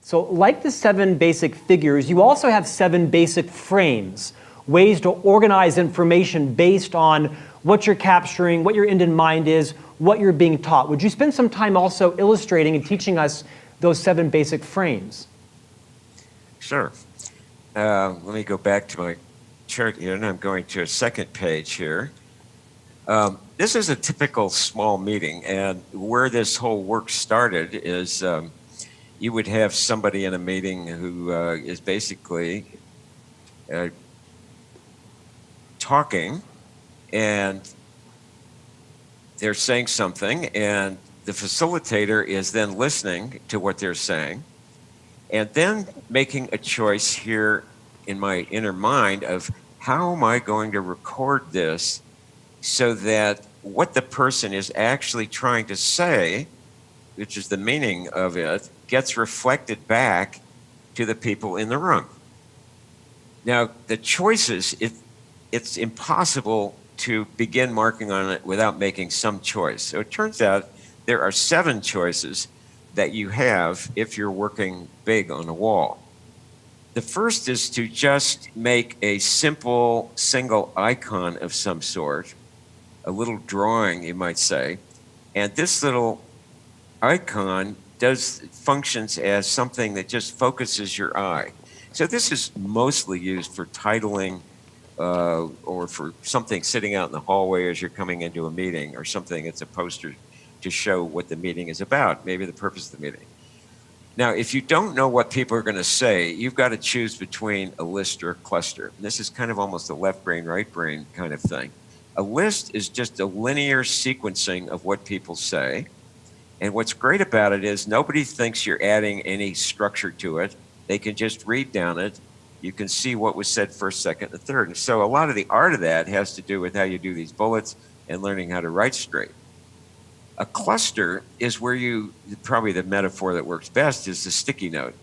So like the 7 basic figures, you also have 7 basic frames, ways to organize information based on what you're capturing, what your end in mind is, what you're being taught. Would you spend some time also illustrating and teaching us those 7 basic frames? Sure. Let me go back to my chart here, and I'm going to a second page here. This is a typical small meeting, and where this whole work started is you would have somebody in a meeting who is basically talking, and they're saying something, and the facilitator is then listening to what they're saying, and then making a choice here in my inner mind of how am I going to record this so that what the person is actually trying to say, which is the meaning of it, gets reflected back to the people in the room. Now, the choices, it's impossible to begin marking on it without making some choice. So it turns out there are 7 choices that you have if you're working big on a wall. The first is to just make a simple single icon of some sort, a little drawing, you might say, and this little icon functions as something that just focuses your eye. So this is mostly used for titling or for something sitting out in the hallway as you're coming into a meeting, or something that's a poster to show what the meeting is about, maybe the purpose of the meeting. Now, if you don't know what people are going to say, you've got to choose between a list or a cluster. And this is kind of almost a left brain, right brain kind of thing. A list is just a linear sequencing of what people say. And what's great about it is nobody thinks you're adding any structure to it. They can just read down it. You can see what was said first, second, and third. And so a lot of the art of that has to do with how you do these bullets and learning how to write straight. A cluster is where probably the metaphor that works best is the sticky note.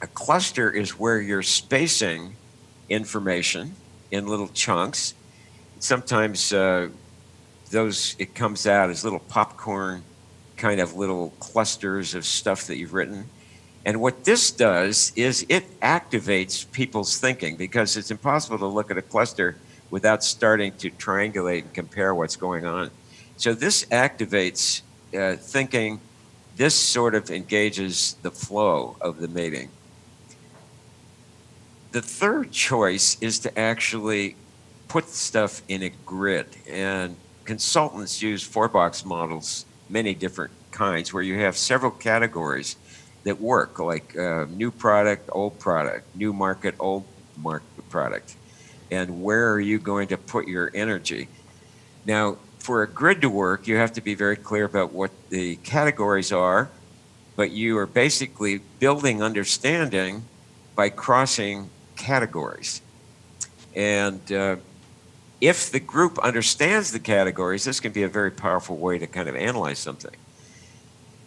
A cluster is where you're spacing information in little chunks. Sometimes it comes out as little popcorn kind of little clusters of stuff that you've written. And what this does is it activates people's thinking, because it's impossible to look at a cluster without starting to triangulate and compare what's going on. So this activates thinking. This sort of engages the flow of the meeting. The third choice is to actually put stuff in a grid. And consultants use 4-box models, many different kinds, where you have several categories that work, like new product, old product, new market, old market product. And where are you going to put your energy? Now, for a grid to work, you have to be very clear about what the categories are, but you are basically building understanding by crossing categories. And if the group understands the categories, this can be a very powerful way to kind of analyze something.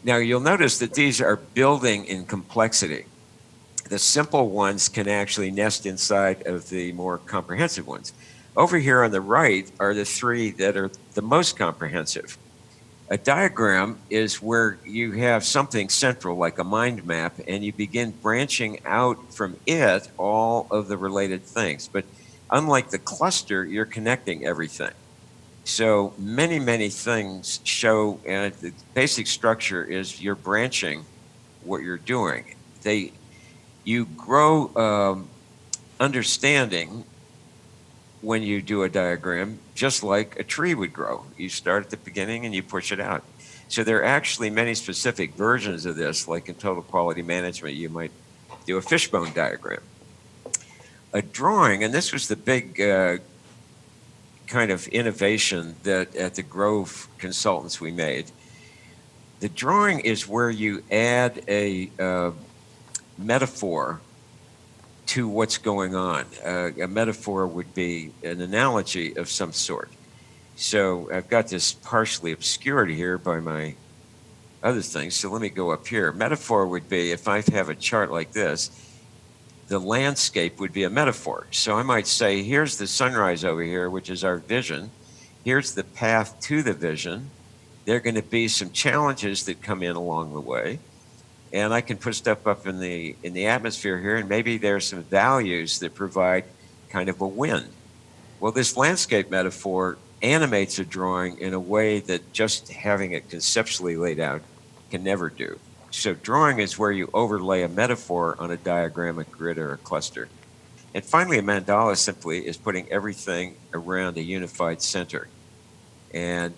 Now, you'll notice that these are building in complexity. The simple ones can actually nest inside of the more comprehensive ones. Over here on the right are the 3 that are the most comprehensive. A diagram is where you have something central, like a mind map, and you begin branching out from it all of the related things. But unlike the cluster, you're connecting everything. So many, many things show, and the basic structure is you're branching what you're doing. You grow understanding when you do a diagram, just like a tree would grow. You start at the beginning and you push it out. So there are actually many specific versions of this, like in total quality management, you might do a fishbone diagram. A drawing, and this was the big kind of innovation that at the Grove Consultants we made. The drawing is where you add a metaphor to what's going on. A metaphor would be an analogy of some sort. So I've got this partially obscured here by my other things. So let me go up here. Metaphor would be, if I have a chart like this, the landscape would be a metaphor. So I might say, here's the sunrise over here, which is our vision. Here's the path to the vision. There are going to be some challenges that come in along the way. and I can put stuff up in the atmosphere here, and maybe there's some values that provide kind of a win. Well, this landscape metaphor animates a drawing in a way that just having it conceptually laid out can never do. So drawing is where you overlay a metaphor on a diagram, a grid, or a cluster. And finally, a mandala simply is putting everything around a unified center. And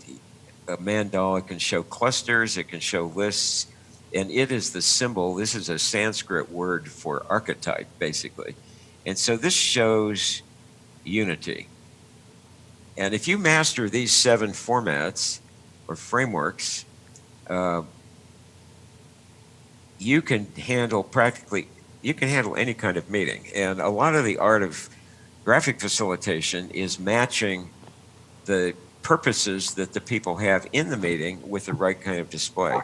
a mandala can show clusters, it can show lists, and it is the symbol. This is a Sanskrit word for archetype, basically. And so this shows unity. And if you master these 7 formats or frameworks, you can handle any kind of meeting. And a lot of the art of graphic facilitation is matching the purposes that the people have in the meeting with the right kind of display.